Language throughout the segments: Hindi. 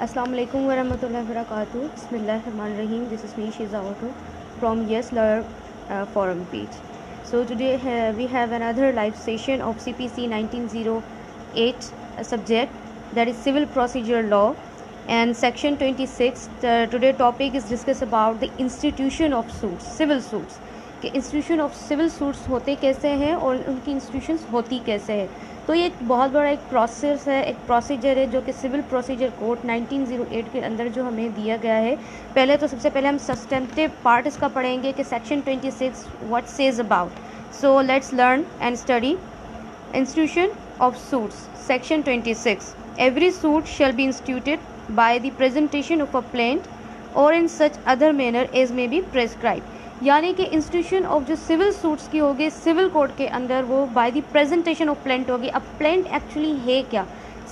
Assalamu alaikum warahmatullahi wabarakatuh. Bismillahirrahmanirrahim. This is me Shiza Auto from Yes Learn forum page. So today we have another live session of CPC 1908 subject, that is Civil Procedure Law, and section 26. Today topic is discuss about the institution of suits, civil suits. कि इंस्टीट्यूशन ऑफ सिविल सूट्स होते कैसे हैं और उनकी इंस्टीट्यूशंस होती कैसे हैं. तो ये एक बहुत बड़ा एक प्रोसेस है, एक प्रोसीजर है जो कि सिविल प्रोसीजर कोड 1908 के अंदर जो हमें दिया गया है. पहले तो सबसे पहले हम सब्सटेंटिव पार्ट इसका पढ़ेंगे कि section 26 what says about. So let's learn and study. Institution of suits, section 26. Every suit shall be instituted by the presentation of a plaint or in such other manner as may be prescribe. यानी कि इंस्टीट्यूशन ऑफ जो सिविल सूट्स की होगी सिविल कोड के अंदर, वो by the presentation of plaint होगी. अब प्लेंट एक्चुअली है क्या?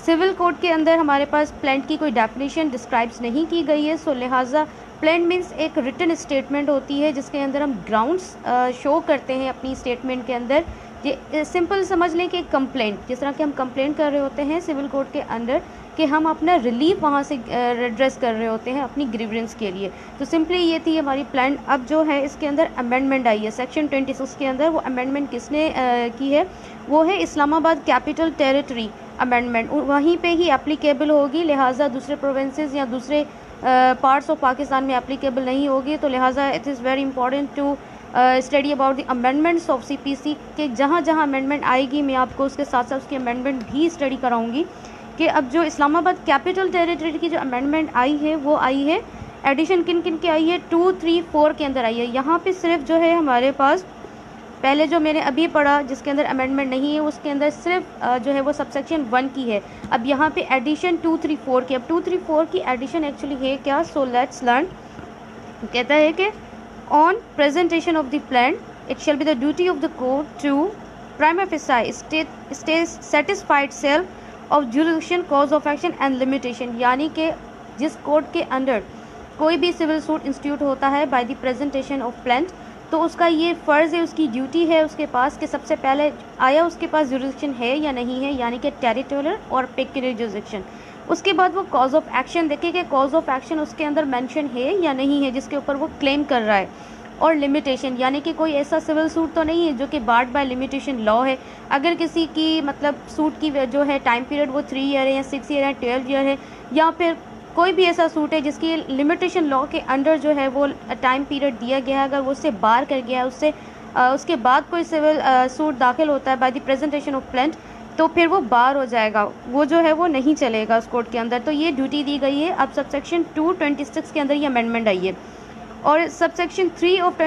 सिविल कोड के अंदर हमारे पास प्लेंट की कोई डेफिनेशन डिस्क्राइब्स नहीं की गई है. सो लिहाजा प्लेंट मीन्स एक रिटन स्टेटमेंट होती है जिसके अंदर हम ग्राउंड्स शो करते हैं अपनी स्टेटमेंट के अंदर. ये सिंपल समझ लें कि एक कंप्लेंट, जिस तरह कि हम कंप्लेंट कर रहे होते हैं सिविल कोड के अंदर कि हम अपना रिलीफ वहाँ से एड्रेस कर रहे होते हैं अपनी ग्रीवेंस के लिए. तो सिंपली ये थी हमारी प्लान. अब जो है इसके अंदर अमेंडमेंट आई है सेक्शन 26 के अंदर. वो अमेंडमेंट किसने की है? वो है इस्लामाबाद कैपिटल टेरिटरी अमेंडमेंट. वहीं पे ही एप्लीकेबल होगी, लिहाजा दूसरे प्रोविंसेस या दूसरे पार्ट्स ऑफ पाकिस्तान में एप्लीकेबल नहीं होगी. तो लिहाजा it is very important to study about the amendments of CPC के. जहाँ जहाँ अमेंडमेंट आएगी मैं आपको उसके साथ साथ उसकी अमेंडमेंट भी स्टडी कराऊंगी. कि अब जो इस्लामाबाद कैपिटल टेरिटरी की जो अमेंडमेंट आई है वो आई है, एडिशन किन किन की आई है? 2, 3, 4 के अंदर आई है. यहाँ पे सिर्फ जो है हमारे पास पहले जो मैंने अभी पढ़ा जिसके अंदर अमेंडमेंट नहीं है उसके अंदर सिर्फ जो है वो सबसेक्शन 1 की है. अब यहाँ पे एडिशन 2, 3, 4 की. अब 2, 3, 4 की एडिशन एक्चुअली है क्या? So let's learn. कहता है कि on presentation of the plaint it shall be the duty of the court to prima facie stay satisfied self of jurisdiction, cause of action and limitation. यानी कि जिस कोर्ट के अंडर कोई भी सिविल सूट इंस्टीट्यूट होता है bye the presentation of plaint, तो उसका ये फ़र्ज़ है, उसकी ड्यूटी है उसके पास कि सबसे पहले आया उसके पास जुरिडिक्शन है या नहीं है, यानी कि टेरिटोरियल और पेक्यूलियर जुरिडिक्शन. उसके बाद वो कॉज ऑफ एक्शन देखे कि कॉज ऑफ एक्शन उसके अंदर मेंशन है या नहीं है जिसके ऊपर वो क्लेम कर रहा है. और लिमिटेशन, यानी कि कोई ऐसा सिविल सूट तो नहीं है जो कि बार्ड बाय लिमिटेशन लॉ है. अगर किसी की मतलब सूट की जो है टाइम पीरियड वो 3 ईयर है या 6 ईयर है, 12 ईयर है, या फिर कोई भी ऐसा सूट है जिसकी लिमिटेशन लॉ के अंडर जो है वो टाइम पीरियड दिया गया है, अगर वो उससे बार कर गया है, उससे उसके बाद कोई सिविल सूट दाखिल होता है bye the presentation of plaint, तो फिर वो बार हो जाएगा, वो जो है वो नहीं चलेगा उस कोर्ट के अंदर. तो ये ड्यूटी दी गई है. अब सबसेक्शन 226 के अंदर ये अमेंडमेंट आई है. और सबसेक्शन 3 ऑफ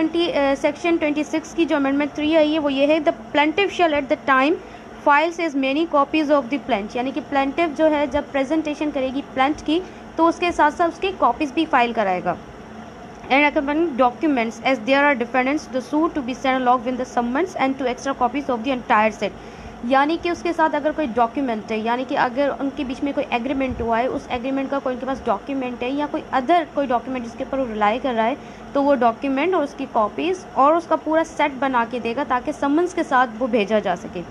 सेक्शन 26 की जो अमेंडमेंट 3 आई है वो ये है, the plaintiff shall at the time files as many copies of the plaint. यानी कि प्लेंटिव जो है जब प्रेजेंटेशन करेगी प्लेंट की तो उसके साथ साथ उसकी कॉपीज़ भी फाइल कराएगा. And accompanying documents as there are defendants the suit to be send along with the summons and two extra copies of the entire set. यानी कि उसके साथ अगर कोई डॉक्यूमेंट है, यानी कि अगर उनके बीच में कोई एग्रीमेंट हुआ है, उस एग्रीमेंट का कोई उनके पास डॉक्यूमेंट है या कोई अदर कोई डॉक्यूमेंट जिसके ऊपर वो रिलाई कर रहा है, तो वो डॉक्यूमेंट और उसकी कॉपीज़ और उसका पूरा सेट बना के देगा ताकि समन्स के साथ वो भेजा जा सके.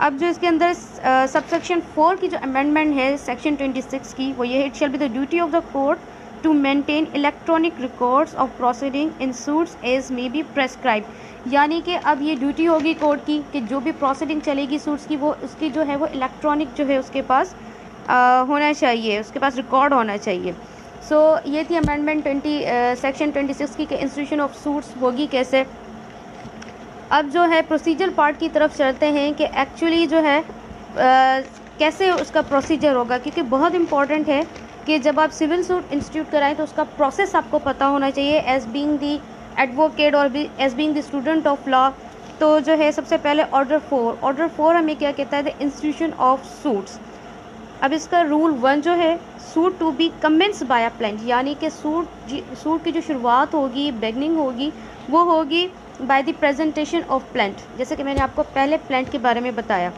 अब जो इसके अंदर सबसेक्शन 4 की जो अमेंडमेंट है सेक्शन 26 की वो ये है, it shall be the duty of the court to maintain electronic records of proceeding in suits as may be prescribe. यानी कि अब ये ड्यूटी होगी कोर्ट की कि जो भी प्रोसीडिंग चलेगी सूट्स की वो उसकी जो है वो इलेक्ट्रॉनिक जो है उसके पास होना चाहिए, उसके पास रिकॉर्ड होना चाहिए. सो ये थी अमेंडमेंट सेक्शन 26 की कि इंस्टीट्यूशन ऑफ सूट्स होगी कैसे. अब जो है प्रोसीजर पार्ट की तरफ चलते हैं कि एक्चुअली जो है कैसे उसका प्रोसीजर होगा, क्योंकि बहुत इंपॉर्टेंट है कि जब आप सिविल सूट इंस्टीट्यूट कराएं तो उसका प्रोसेस आपको पता होना चाहिए एज बीइंग दी एडवोकेट और as being the student of law. तो जो है सबसे पहले ऑर्डर 4 हमें क्या कहता है? The institution of suits. अब इसका रूल 1 जो है, suit to be commence by a plaint. यानी कि सूट की जो शुरुआत होगी, बिगनिंग होगी, वो होगी bye the presentation of plaint, जैसे कि मैंने आपको पहले प्लेंट के बारे में बताया.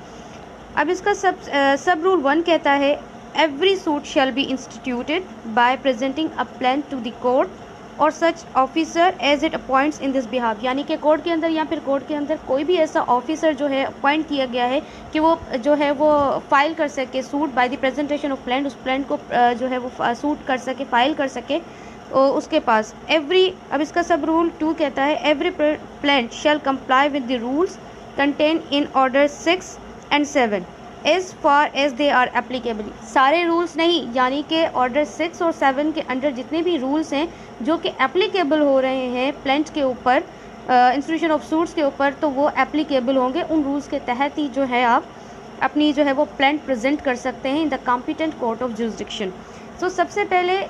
अब इसका सब रूल 1 कहता है, every suit shall be instituted by presenting a plaint to the court or such officer as it appoints in this behalf, यानी कि कोर्ट के अंदर या फिर कोर्ट के अंदर कोई भी ऐसा ऑफिसर जो है अपॉइंट किया गया है कि वो जो है वो फाइल कर सके suit bye the presentation of plaint, उस प्लेंट को जो है वो सूट कर सके, फाइल कर सके उसके पास। अब इसका सब रूल 2 कहता है every plaint shall comply with the rules contain in order 6 and 7 as far as they are applicable. सारे रूल्स नहीं, यानी कि ऑर्डर 6 और 7 के अंडर जितने भी रूल्स हैं जो कि एप्लीकेबल हो रहे हैं प्लेंट के ऊपर, इंस्टीट्यूशन ऑफ सूट्स के ऊपर, तो वो एप्लीकेबल होंगे। उन रूल्स के तहत ही जो है आप अपनी जो है वो प्लेंट प्रेजेंट कर सकते हैं in the competent court of jurisdiction. So सबसे पहले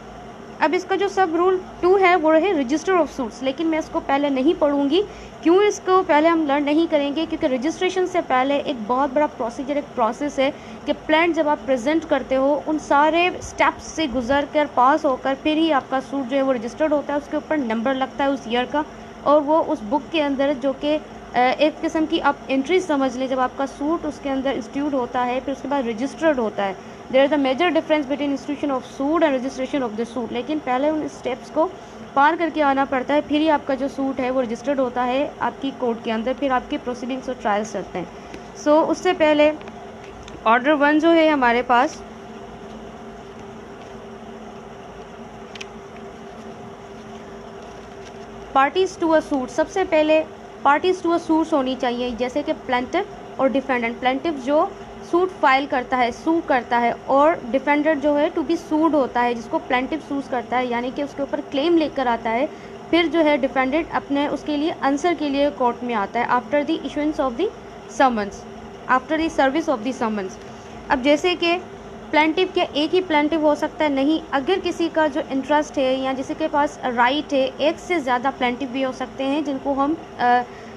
अब इसका जो सब रूल 2 है वो है रजिस्टर ऑफ सूट्स, लेकिन मैं इसको पहले नहीं पढ़ूंगी। क्यों इसको पहले हम लर्न नहीं करेंगे? क्योंकि रजिस्ट्रेशन से पहले एक बहुत बड़ा प्रोसीजर, एक प्रोसेस है कि प्लेंट जब आप प्रेजेंट करते हो उन सारे स्टेप्स से गुजर कर पास होकर फिर ही आपका सूट जो है वो रजिस्टर्ड होता है। उसके ऊपर नंबर लगता है उस ईयर का, और वो उस बुक के अंदर जो कि एक किस्म की आप एंट्री समझ लें, जब आपका सूट उसके अंदर इंस्टीट्यूट होता है फिर उसके बाद रजिस्टर्ड होता है। There is a major difference between institution of suit and registration of the suit, लेकिन पहले उन स्टेप्स को पार करके आना पड़ता है, फिर ही आपका जो सूट है वो रजिस्टर्ड होता है आपकी कोर्ट के अंदर, फिर आपकी प्रोसीडिंग्स और ट्रायल्स चलते हैं। सो उससे पहले ऑर्डर 1 जो है हमारे पास, पार्टीज टू अ सूट, सबसे पहले पार्टीज टू अ सूट होनी चाहिए, जैसे कि प्लेंटिफ और डिफेंडेंट। प्लेंटिफ जो सूट फाइल करता है, सू करता है, और डिफेंडेंट जो है टू बी सूड होता है, जिसको प्लेंटिफ सूज करता है, यानी कि उसके ऊपर क्लेम लेकर आता है। फिर जो है डिफेंडेंट अपने उसके लिए आंसर के लिए कोर्ट में आता है after the issuance of the summons, after the service of the summons. अब जैसे कि प्लेंटिव क्या एक ही प्लेंटिव हो सकता है? नहीं, अगर किसी का जो इंटरेस्ट है या जिसके के पास राइट है, एक से ज़्यादा प्लेंटिव भी हो सकते हैं, जिनको हम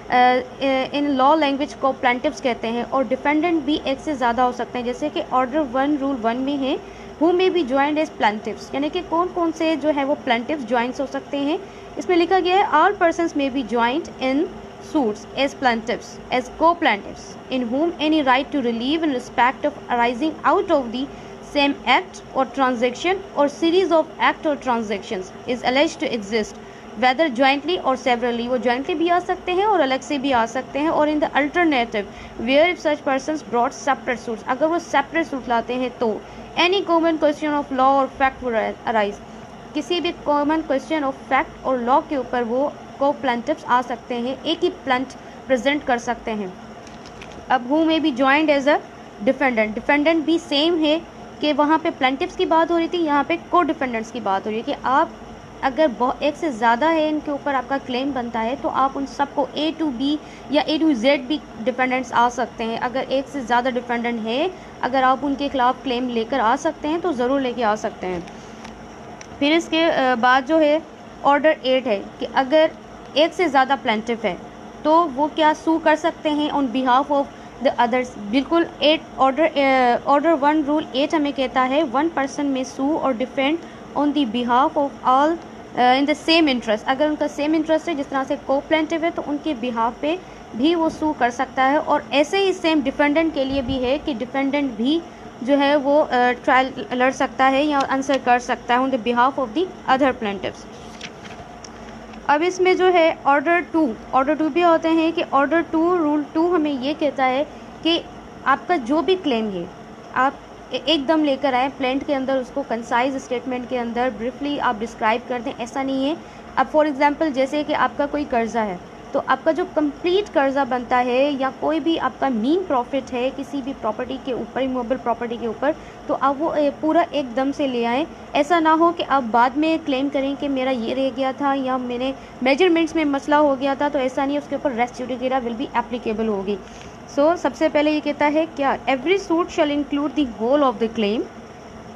इन लॉ लैंग्वेज को प्लेंटिव्स कहते हैं, और डिफेंडेंट भी एक से ज़्यादा हो सकते हैं। जैसे कि ऑर्डर 1 रूल 1 में है who may be joined as plaintiffs, यानी कि कौन कौन से जो है वो प्लेंटिव्स ज्वाइंट्स हो सकते हैं। इसमें लिखा गया है all persons may be joint in suits as plaintiffs, as co-plaintiffs, in whom any right to relief in respect of arising out of the same act or transaction or series of act or transactions is alleged to exist, whether jointly or severally। वो jointly भी आ सकते हैं और अलग से भी आ सकते हैं। और in the alternative, where if such persons brought separate suits, अगर वो separate suit लाते हैं तो any common question of law or fact will arise, किसी भी common question of fact और law के ऊपर वो को प्लेंटिव्स आ सकते हैं, एक ही प्लेंट प्रेजेंट कर सकते हैं। अब हु में भी joint as a defendant, defendant भी सेम है कि वहाँ पे प्लेंटिव्स की बात हो रही थी, यहाँ पे को डिफेंडेंट्स की बात हो रही है कि आप अगर एक से ज़्यादा है इनके ऊपर आपका क्लेम बनता है तो आप उन सबको A to B या A to Z भी डिफेंडेंट्स आ सकते हैं। अगर एक से ज़्यादा डिफेंडेंट है, अगर आप उनके खिलाफ क्लेम लेकर आ सकते हैं तो ज़रूर लेके आ सकते हैं। फिर इसके बाद जो है ऑर्डर 8 है कि अगर एक से ज़्यादा प्लेंटिफ है तो वो क्या सू कर सकते हैं on behalf of the others. बिल्कुल 8 ऑर्डर 1 रूल 8 हमें कहता है 1 पर्सन में सू और defend on the behalf of all in the same interest. अगर उनका सेम इंटरेस्ट है, जिस तरह से को प्लेंटिव है, तो उनके बिहाफ पे भी वो सू कर सकता है। और ऐसे ही सेम डिफेंडेंट के लिए भी है कि डिफेंडेंट भी जो है वो ट्रायल लड़ सकता है या आंसर कर सकता है on the behalf of the other plaintiffs. अब इसमें जो है ऑर्डर 2 भी होते हैं कि ऑर्डर 2 रूल 2 हमें ये कहता है कि आपका जो भी क्लेम है आप एकदम लेकर आए प्लेंट के अंदर, उसको कंसाइज स्टेटमेंट के अंदर ब्रीफली आप डिस्क्राइब कर दें। ऐसा नहीं है, अब फॉर एग्जांपल जैसे कि आपका कोई कर्ज़ा है तो आपका जो कंप्लीट कर्ज़ा बनता है या कोई भी आपका मीन प्रॉफिट है किसी भी प्रॉपर्टी के ऊपर, इमूवेबल प्रॉपर्टी के ऊपर, तो आप वो पूरा एकदम से ले आएँ। ऐसा ना हो कि आप बाद में क्लेम करें कि मेरा ये रह गया था या मैंने मेजरमेंट्स में मसला हो गया था, तो ऐसा नहीं है, उसके ऊपर res judicata will be applicable होगी। सो सबसे पहले ये कहता है क्या, every suit shall include the whole of the claim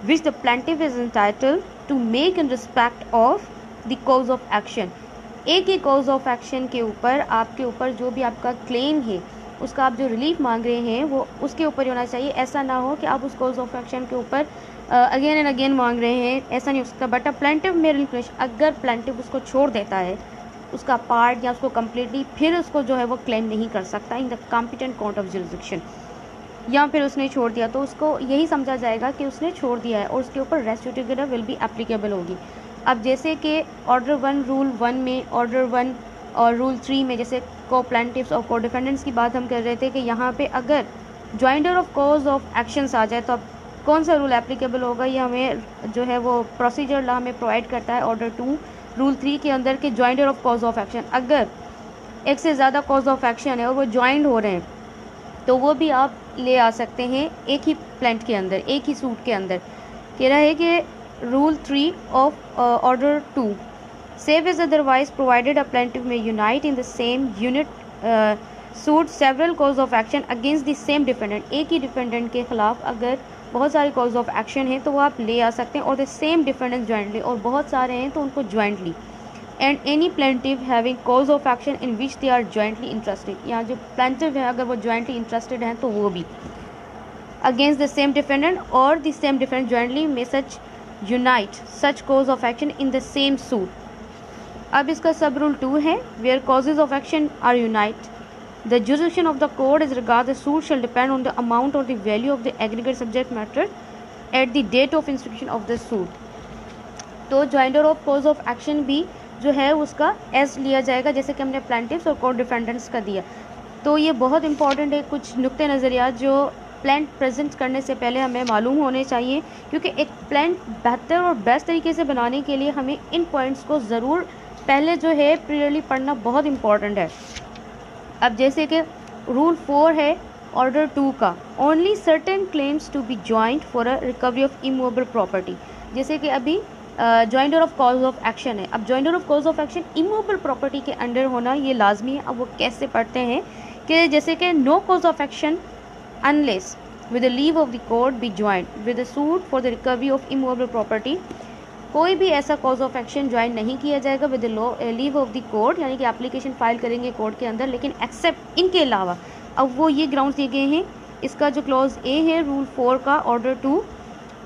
which the plaintiff is entitled to make in respect of the cause of action. एक ही कॉज ऑफ एक्शन के ऊपर आपके ऊपर जो भी आपका क्लेम है, उसका आप जो रिलीफ मांग रहे हैं वो उसके ऊपर होना चाहिए। ऐसा ना हो कि आप उस कॉज ऑफ एक्शन के ऊपर अगेन एंड अगेन मांग रहे हैं, ऐसा नहीं उसका। बट अ प्लेंटिव में रिलिक्विश, अगर प्लेंटिव उसको छोड़ देता है उसका पार्ट या उसको कम्प्लीटली, फिर उसको जो है वो क्लेम नहीं कर सकता इन the competent court of jurisdiction. या फिर उसने छोड़ दिया तो उसको यही समझा जाएगा कि उसने छोड़ दिया है और उसके ऊपर res judicata will be applicable होगी। अब जैसे कि ऑर्डर 1 रूल 1 में, ऑर्डर 1 और रूल 3 में जैसे को प्लेंटिव्स और को डिफेंडेंट्स की बात हम कर रहे थे कि यहाँ पे अगर joinder of cause of actions आ जाए तो अब कौन सा रूल एप्लीकेबल होगा, ये हमें जो है वो प्रोसीजर लॉ हमें प्रोवाइड करता है ऑर्डर 2 रूल 3 के अंदर के joinder of cause of action. अगर एक से ज़्यादा कॉज ऑफ एक्शन है और वो ज्वाइंट हो रहे हैं तो वो भी आप ले आ सकते हैं एक ही प्लेंट के अंदर, एक ही सूट के अंदर। कह रहा है कि rule 3 of order 2 save is otherwise provided a plaintiff may unite in the same unit suit several cause of action against the same defendant. एक ही डिफेंडेंट के खिलाफ अगर बहुत सारे कॉज ऑफ एक्शन हैं तो वो आप ले आ सकते हैं, और द सेम डिफेंडेंट ज्वाइंटली, और बहुत सारे हैं तो उनको jointly. And any plaintiff having cause of action in which they are jointly interested, यहाँ जो प्लेंटिव है अगर वो ज्वाइंटली इंटरेस्टेड हैं तो वो भी against the same defendant or the same defendant jointly may such unite such cause of action in the same suit. अब इसका सब रूल 2 है, where causes of action are unite the jurisdiction of the court is regard the suit shall depend on the amount or the value of the aggregate subject matter at the date of instruction of the suit. तो joinder of cause of action भी जो है उसका एस लिया जाएगा जैसे कि हमने प्लेंटिव्स और कोर्ट डिफेंडेंट्स का दिया। तो ये बहुत इंपॉर्टेंट है, कुछ नुक्ते नज़रियात जो प्लेंट प्रेजेंट करने से पहले हमें मालूम होने चाहिए, क्योंकि एक प्लेंट बेहतर और बेस्ट तरीके से बनाने के लिए हमें इन पॉइंट्स को ज़रूर पहले जो है क्लियरली पढ़ना बहुत इंपॉर्टेंट है। अब जैसे कि रूल 4 है ऑर्डर 2 का, only certain claims to be joint for a recovery of immovable property. जैसे कि अभी joinder of cause of action है, अब joinder of cause of action immovable property के अंडर होना ये लाजमी है। अब वो कैसे पढ़ते हैं कि जैसे कि no cause of action unless with the leave of the court be joint with the suit for the recovery of immovable property. कोई भी ऐसा कॉज ऑफ एक्शन ज्वाइन नहीं किया जाएगा with the leave of the court, यानी कि एप्लीकेशन फाइल करेंगे कोर्ट के अंदर, लेकिन एक्सेप्ट इनके अलावा अब वो ये ग्राउंड दिए गए हैं। इसका जो क्लॉज ए है रूल 4 का order 2,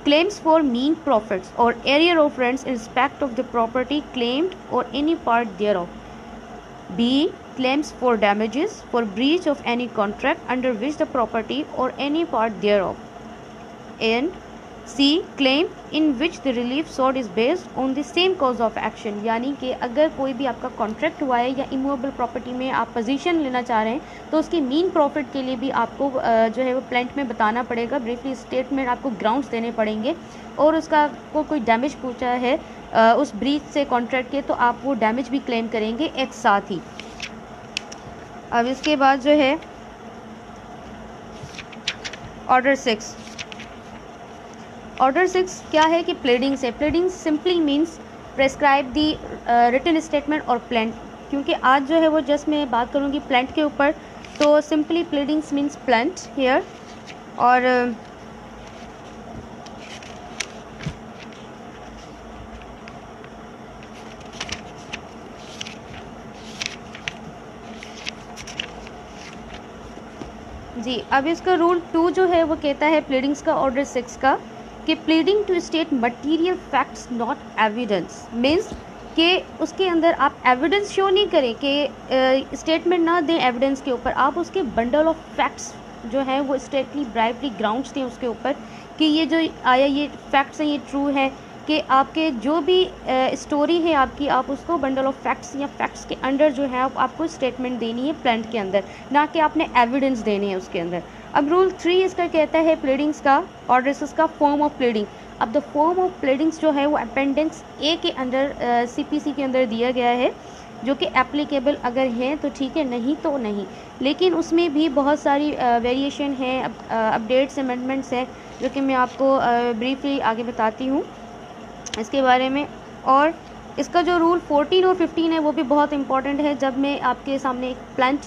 claims for mean profits or area of rents in respect of the property claimed or any part thereof. B. Claims for damages for breach of any contract under which the property or any part thereof. And C. Claim in which the relief sought is based on the same cause of action, यानी कि अगर कोई भी आपका कॉन्ट्रैक्ट हुआ है या इमूवेबल प्रॉपर्टी में आप पोजीशन लेना चाह रहे हैं तो उसकी मीन प्रॉफिट के लिए भी आपको जो है वो प्लेंट में बताना पड़ेगा, ब्रीफली स्टेटमेंट आपको ग्राउंड्स देने पड़ेंगे, और उसका कोई डैमेज पहुंचा है उस ब्रीच से कॉन्ट्रैक्ट के तो आप वो डैमेज भी क्लेम करेंगे एक साथ ही। अब इसके बाद जो है ऑर्डर 6, ऑर्डर 6 क्या है कि प्लेडिंग्स है। प्लेडिंग्स सिंपली मीन्स प्रेस्क्राइब दी रिटन स्टेटमेंट और प्लेंट, क्योंकि आज जो है वो जस्ट मैं बात करूँगी प्लेंट के ऊपर, तो सिंपली प्लेडिंग्स मीन्स प्लेंट हेयर। और जी अब इसका रूल 2 जो है वो कहता है प्लीडिंग्स का ऑर्डर 6 का कि pleading to state material facts not evidence, means कि उसके अंदर आप एविडेंस शो नहीं करें कि स्टेटमेंट ना दें एविडेंस के ऊपर, आप उसके बंडल ऑफ फैक्ट्स जो है वो स्टेटली ब्राइवली ग्राउंड्स दें उसके ऊपर कि ये जो आया ये फैक्ट्स हैं, ये ट्रू है, कि आपके जो भी स्टोरी है आपकी, आप उसको बंडल ऑफ फैक्ट्स या फैक्ट्स के अंडर जो है आपको स्टेटमेंट देनी है प्लेंट के अंदर, ना कि आपने एविडेंस देने हैं उसके अंदर। अब रूल 3 इसका कहता है प्लीडिंग्स का ऑर्डर्स का फॉर्म ऑफ प्लीडिंग। अब द फॉर्म ऑफ प्लीडिंग्स जो है वो अपेंडिक्स ए के अंदर सीपीसी के अंदर दिया गया है, जो कि एप्लीकेबल अगर हैं तो ठीक है, नहीं तो नहीं, लेकिन उसमें भी बहुत सारी वेरिएशन है, अपडेट्स अमेंडमेंट्स हैं, जो कि मैं आपको ब्रीफली आगे बताती हूँ इसके बारे में। और इसका जो रूल 14 और 15 है वो भी बहुत इंपॉर्टेंट है। जब मैं आपके सामने एक प्लांट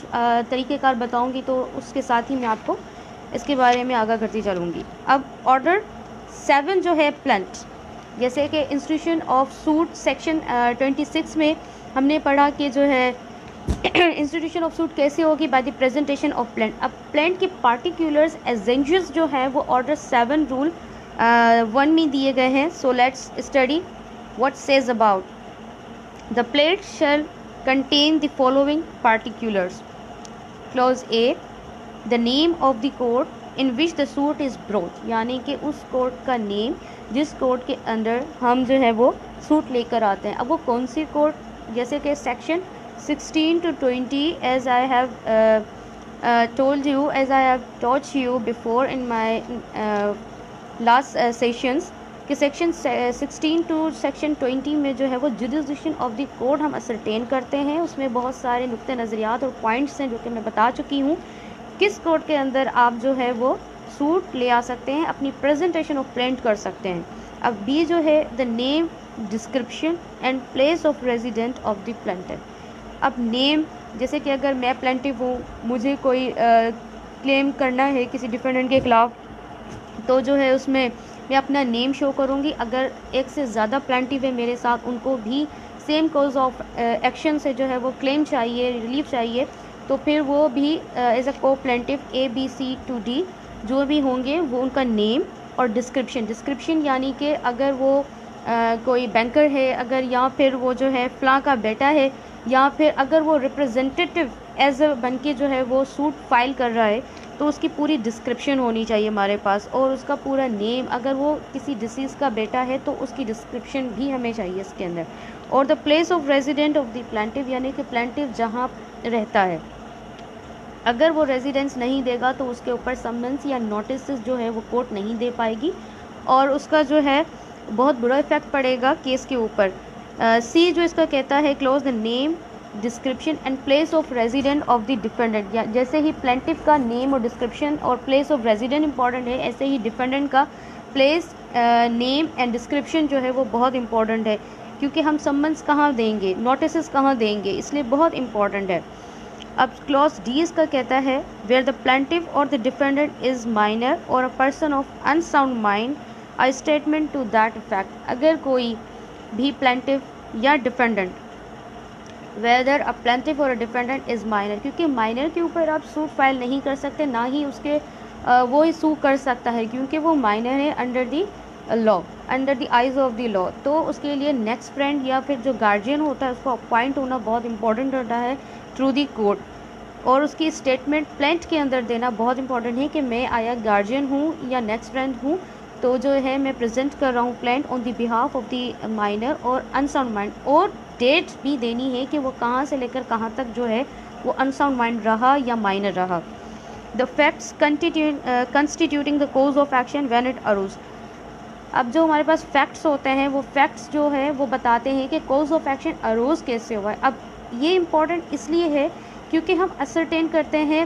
तरीक़ेकार बताऊंगी तो उसके साथ ही मैं आपको इसके बारे में आगाह करती चलूँगी। अब ऑर्डर 7 जो है प्लांट, जैसे कि इंस्टीट्यूशन ऑफ सूट सेक्शन 26 में हमने पढ़ा कि जो है इंस्टीट्यूशन ऑफ सूट कैसे होगी, bye the presentation of plant. अब प्लांट के पार्टिकुलर्स एजेंशियस जो है वो ऑर्डर 7 रूल 1 में दिए गए हैं। So let's study what says about the plaint shall contain the following particulars. Clause A, the name of the court in which the suit is brought, यानी कि उस कोर्ट का नेम जिस कोर्ट के अंदर हम जो है वो सूट लेकर आते हैं। अब वो कौन सी कोर्ट, जैसे कि section 16 to 20 as I have told you, as I have taught you before in my last sessions, कि सेक्शन 16 टू सेक्शन 20 में जो है वो जुडिशन ऑफ द कोर्ट हम असरटेन करते हैं। उसमें बहुत सारे नुक्ते नज़रियात और पॉइंट्स हैं जो कि मैं बता चुकी हूँ। किस कोर्ट के अंदर आप जो है वो सूट ले आ सकते हैं, अपनी प्रेजेंटेशन ऑफ प्रिंट कर सकते हैं। अब बी जो है the name, description and place of resident of the plaintiff. अब नेम, जैसे कि अगर मैं प्लेंटिव हूँ, मुझे कोई क्लेम करना है किसी डिफेंडेंट के ख़िलाफ़, तो जो है उसमें मैं अपना नेम शो करूँगी। अगर एक से ज़्यादा प्लेंटिव है मेरे साथ, उनको भी सेम कॉज ऑफ एक्शन से जो है वो क्लेम चाहिए, रिलीफ चाहिए, तो फिर वो भी एज अ को प्लेंटिव ABCD जो भी होंगे वो उनका नेम और डिस्क्रिप्शन यानी कि अगर वो कोई बैंकर है, अगर या फिर वो जो है फ़लाँ का बेटा है, या फिर अगर वो रिप्रेजेंटेटिव एज अ बन के जो है वो सूट फाइल कर रहा है, तो उसकी पूरी डिस्क्रिप्शन होनी चाहिए हमारे पास, और उसका पूरा नेम। अगर वो किसी डिसीज़ का बेटा है तो उसकी डिस्क्रिप्शन भी हमें चाहिए इसके अंदर। और the place of resident of the plaintiff, यानी कि प्लेंटिव जहाँ रहता है, अगर वो रेजिडेंस नहीं देगा तो उसके ऊपर समन्स या नोटिस जो है वो कोर्ट नहीं दे पाएगी, और उसका जो है बहुत बुरा इफेक्ट पड़ेगा केस के ऊपर। सी जो इसका कहता है, close the name, description and place of resident of the defendant. या जैसे ही प्लेंटिव का नेम और डिस्क्रिप्शन और प्लेस ऑफ रेजिडेंट इंपॉर्टेंट है, ऐसे ही डिफेंडेंट का प्लेस, नेम एंड डिस्क्रिप्शन जो है वो बहुत इंपॉर्टेंट है, क्योंकि हम समन्स कहाँ देंगे, नोटिस कहाँ देंगे, इसलिए बहुत इंपॉर्टेंट है। अब क्लॉज डी इसका कहता है, वेयर द प्लेंटिव और द डिफेंडेंट इज़ माइनर और a person of unsound mind, a statement to that effect. अगर कोई भी प्लेंटिव या डिफेंडेंट, वेदर अ प्लेंटिव और अ डिफेंडेंट इज़ माइनर, क्योंकि माइनर के ऊपर आप सूट फाइल नहीं कर सकते, ना ही उसके वो ही सू कर सकता है, क्योंकि वो माइनर है under the law, under the eyes of the law. तो उसके लिए नेक्स्ट फ्रेंड या फिर जो गार्जियन होता है उसको अपॉइंट होना बहुत इंपॉर्टेंट होता है थ्रू दी कोर्ट, और उसकी स्टेटमेंट प्लेंट के अंदर देना बहुत इंपॉर्टेंट है कि मैं आया गार्जियन हूँ या नेक्स्ट फ्रेंड हूँ, तो जो है मैं प्रेजेंट कर रहा हूँ plaint on the behalf of the minor और अनसाउंड माइंड, और डेट भी देनी है कि वो कहाँ से लेकर कहाँ तक जो है वो अनसाउंड माइंड रहा या माइनर रहा। The facts constituting the cause of action when it arose. अब जो हमारे पास फैक्ट्स होते हैं, वो फैक्ट्स जो है वो बताते हैं कि कोज ऑफ एक्शन अरोज कैसे हुआ है। अब ये इम्पॉर्टेंट इसलिए है क्योंकि हम असरटेन करते हैं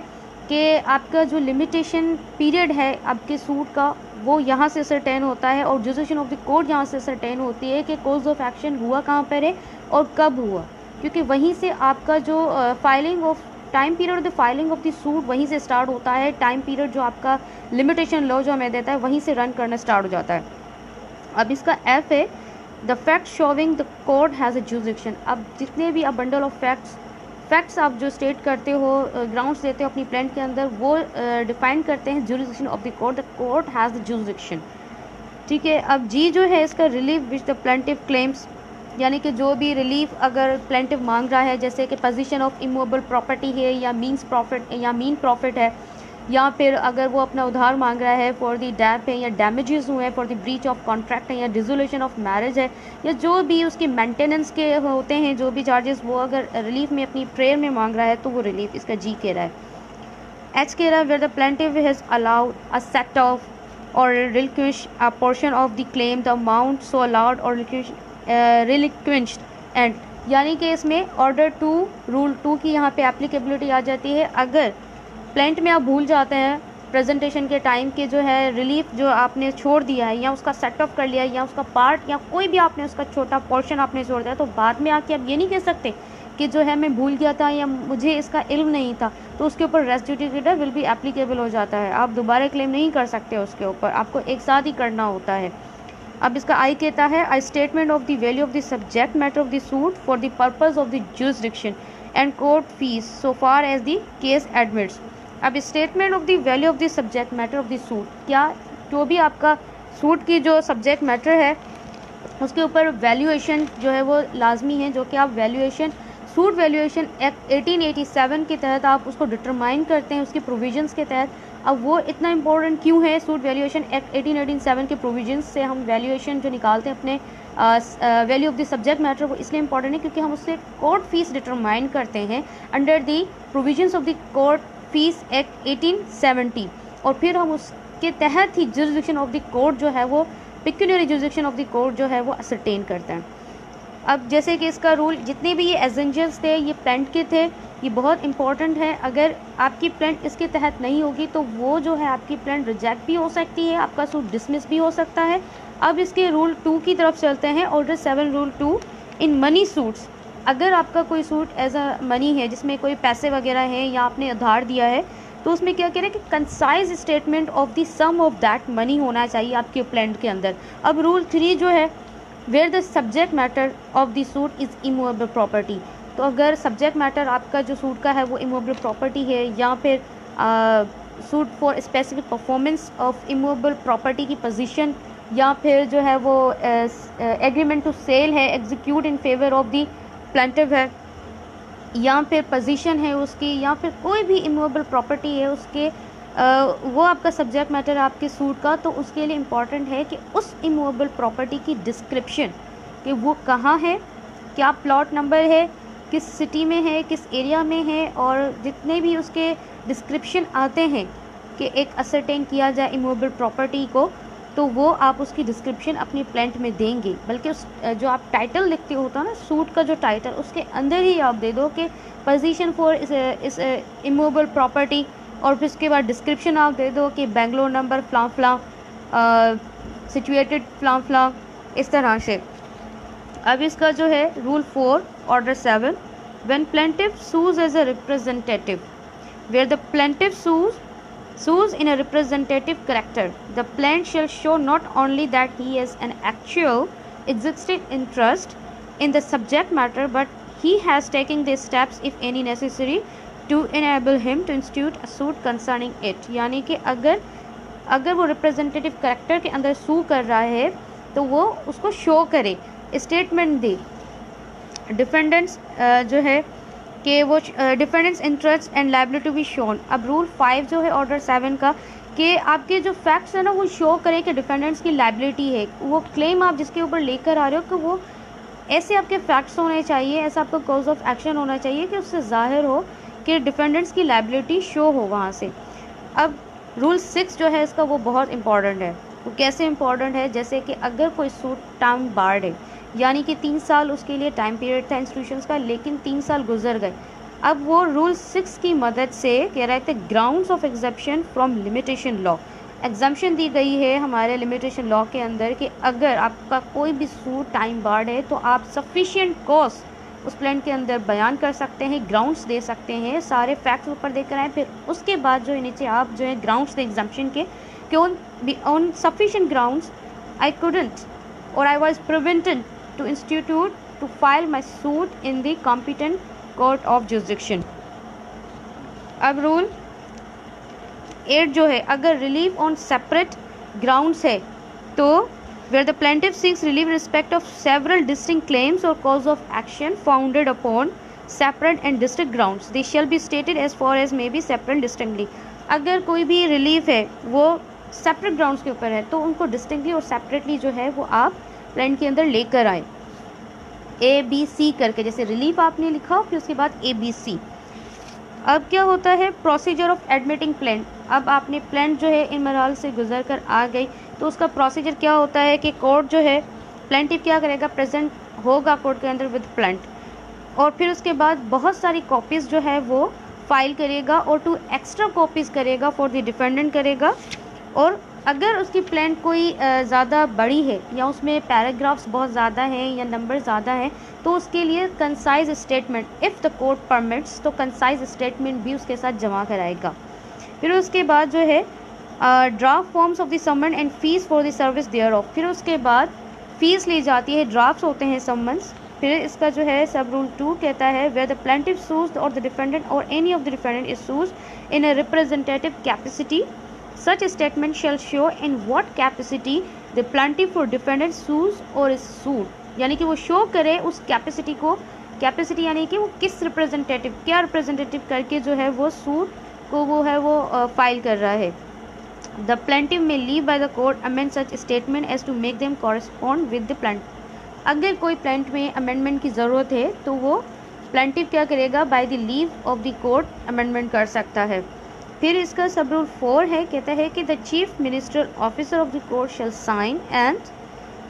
कि आपका जो लिमिटेशन पीरियड है आपके सूट का, वो यहाँ से असरटेन होता है, और जुडिशन ऑफ द कोर्ट यहाँ से असरटेन होती है कि कोज ऑफ एक्शन हुआ कहाँ पर है और कब हुआ, क्योंकि वहीं से आपका जो filing of time period of the filing of the suit वहीं से स्टार्ट होता है। टाइम पीरियड जो आपका लिमिटेशन लॉ जो हमें देता है वहीं से रन करना स्टार्ट हो जाता है। अब इसका एफ है, the fact showing the court has a jurisdiction. अब जितने भी आप बंडल ऑफ फैक्ट्स आप जो स्टेट करते हो, ग्राउंड्स देते हो अपनी प्लेंट के अंदर, वो डिफाइन करते हैं jurisdiction of the court has the jurisdiction. ठीक है। अब जी जो है इसका, relief which the plaintiff claims, यानी कि जो भी रिलीफ अगर प्लेंटिव मांग रहा है, जैसे कि पोजीशन ऑफ इमूवेबल प्रॉपर्टी है, या मीन प्रॉफिट है, या फिर अगर वो अपना उधार मांग रहा है फॉर दी डैप है, या डैमेजेस हुए हैं for the breach of contract है, या डिसोल्यूशन ऑफ मैरिज है, या जो भी उसकी मेंटेनेंस के होते हैं जो भी चार्जेस, वो अगर रिलीफ में अपनी प्रेयर में मांग रहा है तो वो रिलीफ इसका जी कह रहा है। एच कह रहा है, where the plaintiff has allowed a set off or relinquish a portion of the claim, the amount so allowed or relinquished and, यानी कि इसमें ऑर्डर 2 रूल 2 की यहाँ पे एप्लीकेबिलिटी आ जाती है। अगर प्लेंट में आप भूल जाते हैं प्रेजेंटेशन के टाइम के जो है रिलीफ जो आपने छोड़ दिया है, या उसका सेट ऑफ कर लिया है, या उसका पार्ट या कोई भी आपने उसका छोटा पोर्शन आपने छोड़ दिया, तो बाद में आके आप ये नहीं कह सकते कि जो है मैं भूल गया था या मुझे इसका इल्म नहीं था, तो उसके ऊपर रेस्ट जुडिकेटर विल बी एप्लीकेबल हो जाता है। आप दोबारा क्लेम नहीं कर सकते उसके ऊपर, आपको एक साथ ही करना होता है। अब इसका आई कहता है, I statement of the value of the subject matter of the suit for the purpose of the jurisdiction and court fees so far as the case admits. अब statement of the value of the subject matter of the suit, क्या जो भी आपका सूट की जो सब्जेक्ट मैटर है उसके ऊपर वैल्यूएशन जो है वो लाजमी है, जो कि आप वैल्यूएशन सूट वैल्यूएशन एक्ट 1887 के तहत आप उसको डिटरमाइन करते हैं, उसकी प्रोविजंस के तहत अब वो इतना इम्पोर्टेंट क्यों है? सूट वैल्यूएशन एक्ट 1887 के प्रोविजंस से हम वैल्यूएशन जो निकालते हैं अपने value of the subject matter, वो इसलिए इंपॉर्टेंट है क्योंकि हम उससे कोर्ट फीस डिटरमाइन करते हैं under the provisions of the court fees act 1870, और फिर हम उसके तहत ही जुरिसडिक्शन ऑफ द कोर्ट जो है वो पिक्यूलियरी जुरिसडिक्शन ऑफ द कोर्ट जो है वो असरटेन करते हैं। अब जैसे कि इसका रूल, जितने भी ये एजेंजर्स थे ये प्लेंट के थे, ये बहुत इंपॉर्टेंट है। अगर आपकी प्लेंट इसके तहत नहीं होगी तो वो जो है आपकी प्लेंट रिजेक्ट भी हो सकती है, आपका सूट डिसमिस भी हो सकता है। अब इसके रूल 2 की तरफ चलते हैं। Order 7 rule 2, in money suits, अगर आपका कोई सूट एज अ मनी है जिसमें कोई पैसे वगैरह हैं या आपने उधार दिया है, तो उसमें क्या कह रहे हैं कि concise statement of the sum of that money होना चाहिए आपके प्लेंट के अंदर। अब रूल 3 जो है, where the subject matter of the suit is immovable property, तो अगर सब्जेक्ट मैटर आपका जो सूट का है वो इमूवेबल प्रॉपर्टी है, या फिर suit for specific performance of immovable property की पोजीशन, या फिर जो है वो एग्रीमेंट टू सेल है, execute in favour of the plaintiff है, या फिर पोजीशन है उसकी, या फिर कोई भी इमूवेबल प्रॉपर्टी है उसके, वो आपका सब्जेक्ट मैटर है आपके सूट का, तो उसके लिए इम्पॉर्टेंट है कि उस इमूवेबल प्रॉपर्टी की डिस्क्रिप्शन, कि वो कहाँ है, क्या प्लॉट नंबर है, किस सिटी में है, किस एरिया में है, और जितने भी उसके डिस्क्रिप्शन आते हैं कि एक असरटेन किया जाए इमूवेबल प्रॉपर्टी को, तो वो आप उसकी डिस्क्रिप्शन अपनी प्लेंट में देंगे। बल्कि उस जो आप टाइटल लिखते होता है ना सूट का जो टाइटल, उसके अंदर ही आप दे दो कि पोजीशन फॉर इस इमूवेबल प्रॉपर्टी, और फिर उसके बाद डिस्क्रिप्शन आप दे दो कि बेंगलोर नंबर फ्लां फ्लां, सिचुएटेड फ्लां फ्लां, इस तरह से। अब इसका जो है rule 4 order 7, when plaintiff sues as a representative, where the plaintiff sues in a representative character, the plaintiff shall show not only that he has an actual existing interest in the subject matter, but he has taken the steps if any necessary to enable him to institute a suit concerning it। यानी कि अगर वो रिप्रेजेंटेटिव करेक्टर के अंदर सू कर रहा है तो वो उसको शो करे, स्टेटमेंट दे डिफेंडेंट्स जो है कि वो defendants interest and liability to be shown. अब रूल 5 जो है ऑर्डर 7 का, कि आपके जो फैक्ट्स है ना वो शो करें कि डिफेंडेंट्स की लायबिलिटी है, वो क्लेम आप जिसके ऊपर लेकर आ रहे हो कि वो ऐसे आपके फैक्ट्स होने चाहिए, ऐसा आपका कॉज ऑफ एक्शन होना चाहिए कि उससे जाहिर हो कि डिफेंडेंट्स की लायबिलिटी शो हो वहाँ से। अब रूल 6 जो है इसका वो बहुत इंपॉर्टेंट है। वो कैसे इंपॉर्टेंट है? जैसे कि अगर कोई सूट टाइम बार्ड है, यानी कि 3 साल उसके लिए टाइम पीरियड था इंस्टीट्यूशंस का, लेकिन 3 साल गुजर गए। अब वो रूल 6 की मदद से कह रहे थे grounds of exemption from limitation law, exemption दी गई है हमारे लिमिटेशन लॉ के अंदर कि अगर आपका कोई भी सूट टाइम बार्ड है तो आप सफिशिएंट कॉज उस प्लान के अंदर बयान कर सकते हैं, ग्राउंड्स दे सकते हैं, सारे फैक्ट्स ऊपर देकर आए, फिर उसके बाद जो है नीचे आप जो है ग्राउंड्स दे एग्जाम्पशन के कि on sufficient grounds I couldn't or I was prevented to institute to file my suit in the competent court of jurisdiction. अब रूल 8 जो है, अगर रिलीफ ऑन सेपरेट ग्राउंड्स है तो where the plaintiff seeks relief in respect of several distinct claims or cause of action founded upon separate and distinct grounds, they shall be stated as far as may be separate distinctly। अगर कोई भी रिलीफ है वो सेपरेट ग्राउंड्स के ऊपर है तो उनको डिस्टिंक्टली और सेपरेटली जो है वो आप प्लेंट के अंदर लेकर आए, ABC करके, जैसे रिलीफ आपने लिखा फिर उसके बाद ABC। अब क्या होता है प्रोसीजर ऑफ एडमिटिंग प्लेंट। अब आपने प्लेंट जो है इन मराल से गुजर कर आ गई तो उसका प्रोसीजर क्या होता है कि कोर्ट जो है प्लेंटिव क्या करेगा, प्रेजेंट होगा कोर्ट के अंदर विद प्लेंट, और फिर उसके बाद बहुत सारी कॉपीज़ जो है वो फाइल करेगा और 2 एक्स्ट्रा कॉपीज़ करेगा फॉर द डिफेंडेंट करेगा। और अगर उसकी प्लेंट कोई ज़्यादा बड़ी है या उसमें पैराग्राफ्स बहुत ज़्यादा हैं या नंबर ज़्यादा हैं तो उसके लिए concise statement, if the court permits तो कंसाइज स्टेटमेंट भी उसके साथ जमा कराएगा। फिर उसके बाद जो है draft forms of the summon and fees for the service thereof, फिर उसके बाद फ़ीस ली जाती है, ड्राफ्ट्स होते हैं समन्स। फिर इसका जो है सब रूल 2 कहता है वेयर द प्लेंटिव सूज और द डिफेंडेंट और any of the defendant is shoes in a representative capacity, such statement shall show in what capacity the plaintiff or defendant sues or is sued, यानी कि वो शो करे उस कैपेसिटी को, कैपेसिटी यानी कि वो किस रिप्रेजेंटेटिव, क्या रिप्रेजेंटेटिव करके जो है वो सूट को वो है वो फाइल कर रहा है। The plaintiff may leave by the court amend such statement as to make them correspond with the plaint. अगर कोई प्लेंट में अमेंडमेंट की ज़रूरत है तो वो प्लेंटिव क्या करेगा, by the leave of the court amendment कर सकता है। फिर इसका सब रूल 4 है, कहता है कि the chief minister officer of the court shall sign and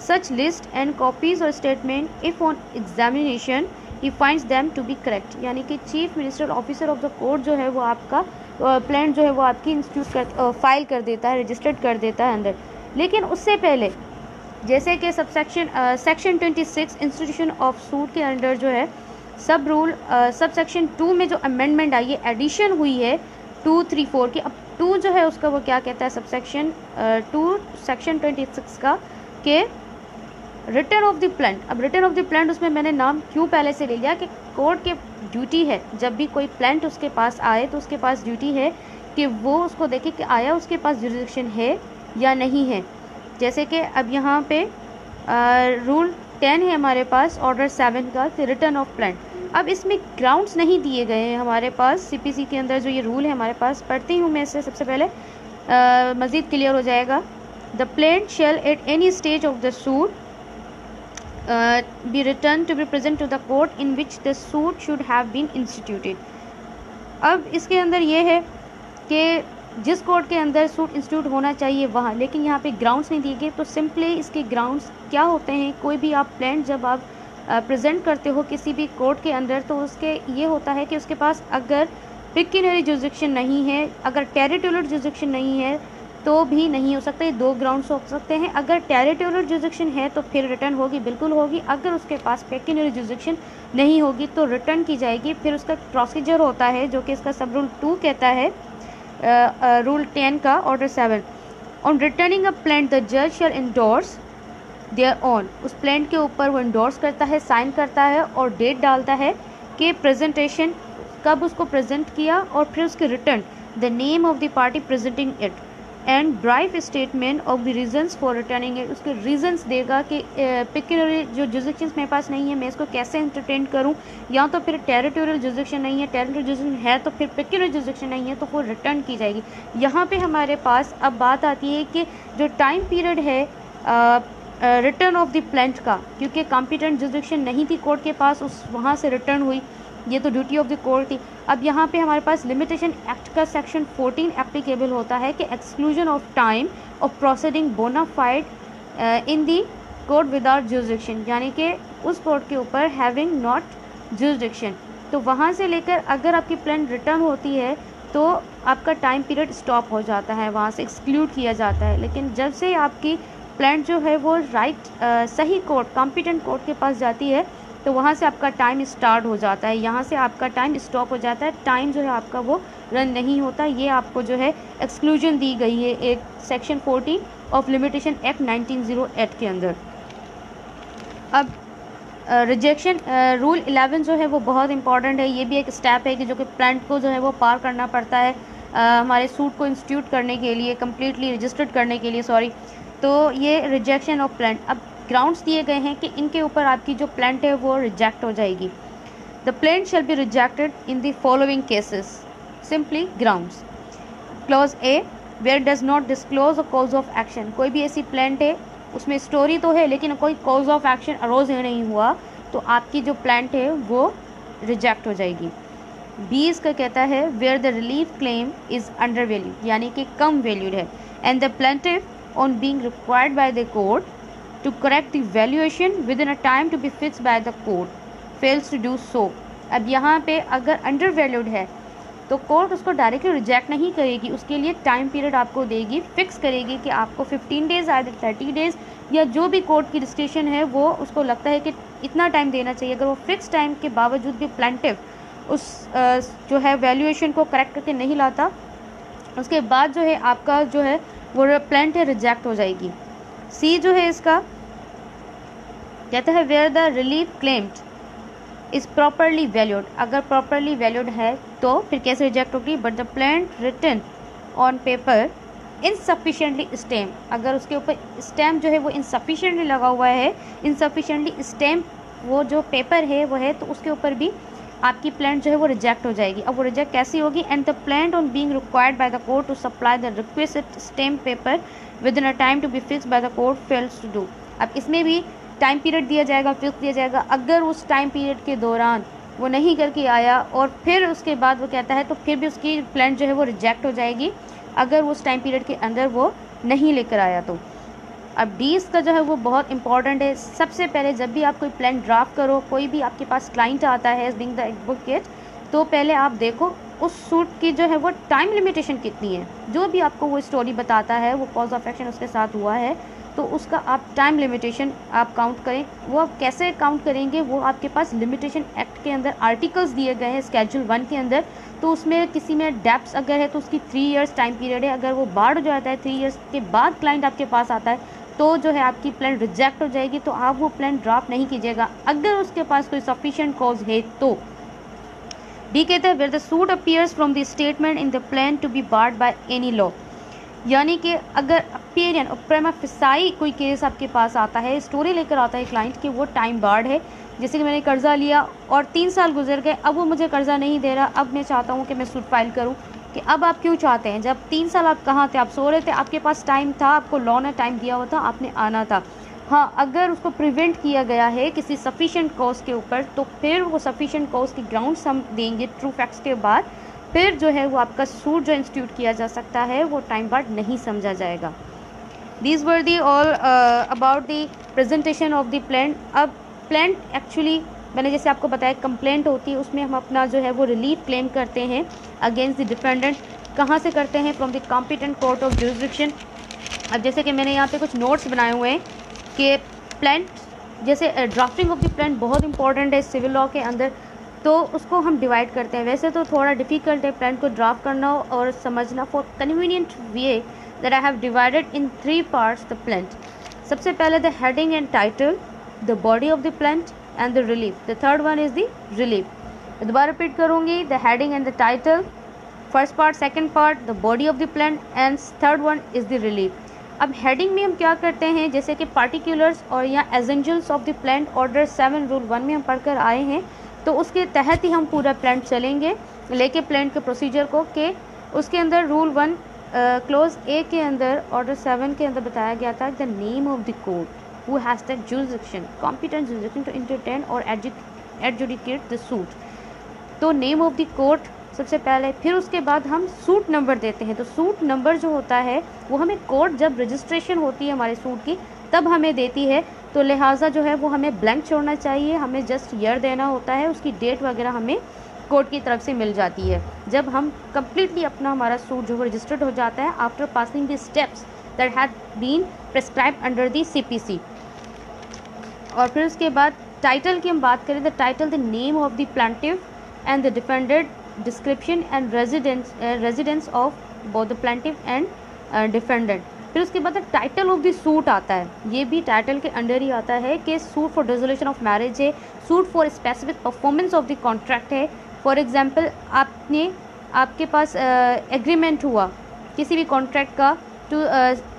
such list and copies or statement if on examination he finds them to be correct. यानी कि chief minister officer of the court जो है वो आपका प्लान जो है वो आपकी इंस्टीट्यूट फाइल कर देता है, रजिस्टर्ड कर देता है अंदर। लेकिन उससे पहले जैसे कि सेक्शन 26 इंस्टीट्यूशन ऑफ सूट के अंडर जो है सब रूल सब सेक्शन 2 में जो अमेंडमेंट आई है, एडिशन हुई है 2, 3, 4 की। अब 2 जो है उसका वो क्या कहता है, सब सेक्शन 2 सेक्शन 26 का के रिटर्न ऑफ द प्लांट। अब रिटर्न ऑफ द प्लांट उसमें मैंने नाम क्यों पहले से ले लिया कि कोर्ट के ड्यूटी है जब भी कोई प्लांट उसके पास आए तो उसके पास ड्यूटी है कि वो उसको देखे कि आया उसके पास जुरिडिक्शन है या नहीं है। जैसे कि अब यहाँ पे रूल 10 है हमारे पास ऑर्डर 7 का, रिटर्न ऑफ प्लांट। अब इसमें ग्राउंड्स नहीं दिए गए हैं हमारे पास सीपीसी के अंदर। जो ये रूल है हमारे पास, पढ़ती हूँ मैं इससे सबसे पहले मज़ीद क्लियर हो जाएगा। The plaint shall at any stage of the suit be returned to be present to the court in which the suit should have been instituted। अब इसके अंदर ये है कि जिस कोर्ट के अंदर सूट इंस्टीट्यूट होना चाहिए वहाँ, लेकिन यहाँ पे ग्राउंड्स नहीं दिए गए। तो सिंपली इसके ग्राउंड्स क्या होते हैं, कोई भी आप प्लांट जब आप प्रेजेंट करते हो किसी भी कोर्ट के अंदर तो उसके ये होता है कि उसके पास अगर पिक्यूनरी जुरिडिक्शन नहीं है, अगर टेरिटोरियल जुरिडिक्शन नहीं है तो भी नहीं हो सकता। ये 2 ग्राउंड्स हो सकते हैं। अगर टेरिटोरियल जुरिडिक्शन है तो फिर रिटर्न होगी, बिल्कुल होगी। अगर उसके पास पेक्यूनरी जुरिडिक्शन नहीं होगी तो रिटर्न की जाएगी। फिर उसका प्रोसीजर होता है जो कि इसका सब रूल 2 कहता है, रूल 10 का order 7। On returning a plant the जज शैल इंडोर्स देयर ऑन। उस प्लांट के ऊपर वो इंडोर्स करता है, साइन करता है और डेट डालता है कि प्रेजेंटेशन कब उसको प्रेजेंट किया, और फिर उसके return the name of the party presenting it and brief statement of the reasons for returning it. उसके रीजंस देगा कि पिक्यूनरी जो जुरिडिक्शन मेरे पास नहीं है मैं इसको कैसे एंटरटेन करूं, या तो फिर टेरिटोरियल जुरिडिक्शन नहीं है, टेरिटोरियल जुरिडिक्शन है तो फिर पिक्यूनरी जुरिडिक्शन नहीं है तो वो रिटर्न की जाएगी। यहाँ पे हमारे पास अब बात आती है कि जो टाइम पीरियड है रिटर्न ऑफ द प्लांट का, क्योंकि कॉम्पिटेंट जुरिडिक्शन नहीं थी कोर्ट के पास, उस वहाँ से रिटर्न हुई, ये तो ड्यूटी ऑफ द कोर्ट थी। अब यहाँ पे हमारे पास लिमिटेशन एक्ट का सेक्शन 14 एप्लीकेबल होता है कि exclusion of time of proceeding bona fide in the court without jurisdiction, यानी कि उस कोर्ट के ऊपर हैविंग नॉट जुरिडिक्शन। तो वहाँ से लेकर अगर आपकी प्लान रिटर्न होती है तो आपका टाइम पीरियड स्टॉप हो जाता है, वहाँ से एक्सक्लूड किया जाता है। लेकिन जब से आपकी प्लान जो है वो सही कोर्ट कॉम्पिटेंट कोर्ट के पास जाती है तो वहाँ से आपका टाइम स्टार्ट हो जाता है, यहाँ से आपका टाइम स्टॉप हो जाता है। टाइम जो है आपका वो रन नहीं होता। ये आपको जो है एक्सक्लूजन दी गई है एक सेक्शन 14 ऑफ लिमिटेशन एक्ट 1908 के अंदर। अब रिजेक्शन रूल 11 जो है वो बहुत इंपॉर्टेंट है। ये भी एक स्टेप है कि जो कि प्लांट को जो है वो पार करना पड़ता है हमारे सूट को इंस्टीट्यूट करने के लिए, कम्प्लीटली रजिस्टर्ड करने के लिए, सॉरी। तो ये रिजेक्शन ऑफ प्लांट, अब ग्राउंड्स दिए गए हैं कि इनके ऊपर आपकी जो प्लांट है वो रिजेक्ट हो जाएगी। The plaint shall be rejected in the following cases, simply grounds. Clause A, where does not disclose a cause of action. कोई भी ऐसी प्लांट है उसमें स्टोरी तो है लेकिन कोई कॉज ऑफ एक्शन अरोज नहीं हुआ तो आपकी जो प्लांट है वो रिजेक्ट हो जाएगी। बी इसका कहता है where the relief claim is undervalued, यानी कि कम वैल्यूड है, and the plaintiff on being required by the court to correct the valuation within a time to be fixed by the court fails to do so। अब यहाँ पे अगर अंडर वैल्यूड है तो कोर्ट उसको डायरेक्टली रिजेक्ट नहीं करेगी, उसके लिए टाइम पीरियड आपको देगी, फिक्स करेगी कि आपको 15 डेज़ आइदर 30 डेज़ या जो भी कोर्ट की डिस्क्रिप्शन है वो उसको लगता है कि इतना टाइम देना चाहिए। अगर वो फिक्स टाइम के बावजूद भी प्लांटिव उस जो है वैल्यूएशन को करेक्ट करके नहीं लाता, उसके बाद जो है आपका जो है वो प्लांट है रिजेक्ट हो जाएगी। सी जो है इसका कहता है where the relief claimed is properly valued. अगर प्रॉपरली वैल्यूड है तो फिर कैसे रिजेक्ट होगी, but the plaint written on paper insufficiently stamp, अगर उसके ऊपर स्टैम्प जो है वो इनसफिशिएंटली लगा हुआ है, इनसफिशिएंटली स्टैम्प वो जो पेपर है वो है, तो उसके ऊपर भी आपकी प्लांट जो है वो रिजेक्ट हो जाएगी। अब वो रिजेक्ट कैसी होगी? And the plaint on being required by the court to supply the requested stamp paper within a time to be fix by the court fails to do. अब इसमें भी टाइम पीरियड दिया जाएगा, फिक्स दिया जाएगा। अगर उस टाइम पीरियड के दौरान वो नहीं करके आया और फिर उसके बाद वो कहता है, तो फिर भी उसकी प्लांट जो है वो रिजेक्ट हो जाएगी, अगर उस टाइम पीरियड के अंदर वो नहीं लेकर आया तो। अब डीज का जो है वो बहुत इंपॉर्टेंट है। सबसे पहले जब भी आप कोई प्लान ड्राफ्ट करो, कोई भी आपके पास क्लाइंट आता है एज बीइंग द एडवोकेट, तो पहले आप देखो उस सूट की जो है वो टाइम लिमिटेशन कितनी है। जो भी आपको वो स्टोरी बताता है, वो कॉज ऑफ एक्शन उसके साथ हुआ है, तो उसका आप टाइम लिमिटेशन आप काउंट करें। वो आप कैसे काउंट करेंगे? वो आपके पास लिमिटेशन एक्ट के अंदर आर्टिकल्स दिए गए हैं स्केड्यूल 1 के अंदर, तो उसमें किसी में डेप्थ अगर है तो उसकी 3 इयर्स टाइम पीरियड है। अगर वो बाढ़ हो जाता है 3 इयर्स के बाद क्लाइंट आपके पास आता है, तो जो है आपकी प्लान रिजेक्ट हो जाएगी, तो आप वो प्लान ड्राफ्ट नहीं कीजिएगा अगर उसके पास कोई सफिशिएंट कॉज है तो। डी कहते हैं where the suit appears from the statement in the plaint to be barred by any law, यानी कि अगर अपीरियन और प्रेमा फिसाई कोई केस आपके पास आता है, स्टोरी लेकर आता है क्लाइंट कि वो टाइम बार्ड है, जैसे कि मैंने कर्ज़ा लिया और 3 साल गुजर गए, अब वो मुझे कर्ज़ा नहीं दे रहा, अब मैं चाहता हूँ कि मैं सूट फाइल करूँ। कि अब आप क्यों चाहते हैं? जब 3 साल आप कहाँ थे? आप सो रहे थे, आपके पास टाइम था, आपको लॉ ने टाइम दिया हुआ था, आपने आना था। हाँ, अगर उसको प्रिवेंट किया गया है किसी सफिशिएंट कॉज के ऊपर, तो फिर वो सफिशिएंट कॉज की ग्राउंड्स हम देंगे ट्रू फैक्ट्स के बाद, फिर जो है वो आपका सूट जो इंस्टीट्यूट किया जा सकता है वो टाइम बार्ड नहीं समझा जाएगा। These were the all about the presentation of the plan. अब प्लान एक्चुअली मैंने जैसे आपको बताया कंप्लेंट होती है, उसमें हम अपना जो है वो रिलीफ क्लेम करते हैं अगेंस्ट द डिफेंडेंट। कहाँ से करते हैं? From the competent court of jurisdiction. अब जैसे कि मैंने यहाँ पे कुछ नोट्स बनाए हुए हैं कि प्लान जैसे ड्राफ्टिंग ऑफ द प्लान बहुत इंपॉर्टेंट है सिविल लॉ के अंदर, तो उसको हम डिवाइड करते हैं। वैसे तो थोड़ा डिफ़िकल्ट है प्लान को ड्राफ्ट करना और समझना। For convenient way that I have divided in 3 parts the plan. सबसे पहले the heading and title, the body of the plan and the relief. The third one is the relief. दोबारा रिपीट करूँगी, the heading and the title first part, second part the body of the plan and third one is the relief. अब हेडिंग में हम क्या करते हैं, जैसे कि पार्टिकुलर्स और या essentials of the plan order 7 rule 1 में हम पढ़कर आए हैं, तो उसके तहत ही हम पूरा प्लान चलेंगे लेके प्लान के प्रोसीजर को। के उसके अंदर रूल 1 क्लोज ए के अंदर ऑर्डर 7 के अंदर बताया गया था the name of the court who has the jurisdiction competent jurisdiction to entertain और एडजुडिकेट द सूट। तो नेम ऑफ द कोर्ट सबसे पहले, फिर उसके बाद हम सूट नंबर देते हैं। तो सूट नंबर जो होता है वो हमें कोर्ट जब रजिस्ट्रेशन होती है हमारे सूट की तब हमें देती है, तो लिहाजा जो है वो हमें ब्लैंक छोड़ना चाहिए, हमें जस्ट ईयर देना होता है, उसकी डेट वगैरह हमें कोर्ट की तरफ से मिल जाती है जब हम कम्प्लीटली अपना हमारा सूट जो है रजिस्टर्ड हो जाता है after passing the steps that had been prescribed under the CPC। और फिर उसके बाद टाइटल की हम बात करें, the title the name of the plaintiff and the defendant, description and residence of both the plaintiff and defendant. फिर उसके बाद टाइटल ऑफ द सूट आता है, ये भी टाइटल के अंडर ही आता है कि suit for dissolution of marriage है, suit for specific performance of the contract है। फॉर एग्जांपल आपके पास एग्रीमेंट हुआ किसी भी कॉन्ट्रैक्ट का, तो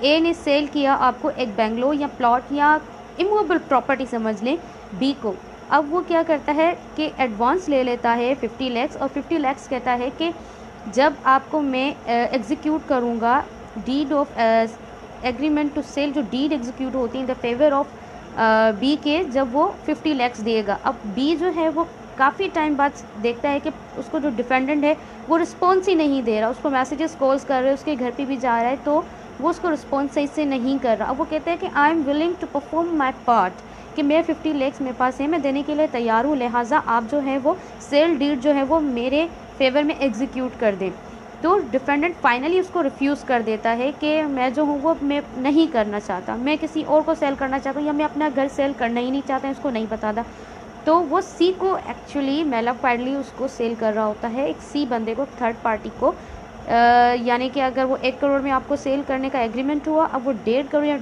ए ने सेल किया आपको एक बेंगलोर या प्लॉट या इमूवेबल प्रॉपर्टी समझ लें बी को। अब वो क्या करता है कि एडवांस ले लेता है 50 लाख और 50 लाख कहता है कि जब आपको मैं एग्जीक्यूट करूँगा deed of agreement to sell, जो डीड एग्जीक्यूट होती है in the favour of B K, जब वो 50 लाख देगा। अब बी जो है वो काफ़ी टाइम बाद देखता है कि उसको जो डिफेंडेंट है वो रिस्पॉन्स ही नहीं दे रहा, उसको मैसेजेस कॉल्स कर रहे हैं, उसके घर पे भी जा रहा है, तो वो उसको रिस्पॉन्स सही से नहीं कर रहा। अब वो कहता है कि I am willing to perform my part, कि मैं 50 लाख मेरे पास है, मैं देने के लिए तैयार हूँ, लिहाजा आप जो है वो सेल डीड जो है वो मेरे फेवर में एग्जीक्यूट कर दें। तो डिफेंडेंट फाइनली उसको रिफ्यूज़ कर देता है कि मैं जो हूँ वो मैं नहीं करना चाहता, मैं किसी और को सेल करना चाहता हूँ, या मैं अपना घर सेल करना ही नहीं चाहता, उसको नहीं पता था। तो वो सी को एक्चुअली मैलाफाइडली उसको सेल कर रहा होता है, एक सी बंदे को, थर्ड पार्टी को। यानी कि अगर वो 1 करोड़ में आपको सेल करने का एग्रीमेंट हुआ, अब वो 1.5 करोड़ या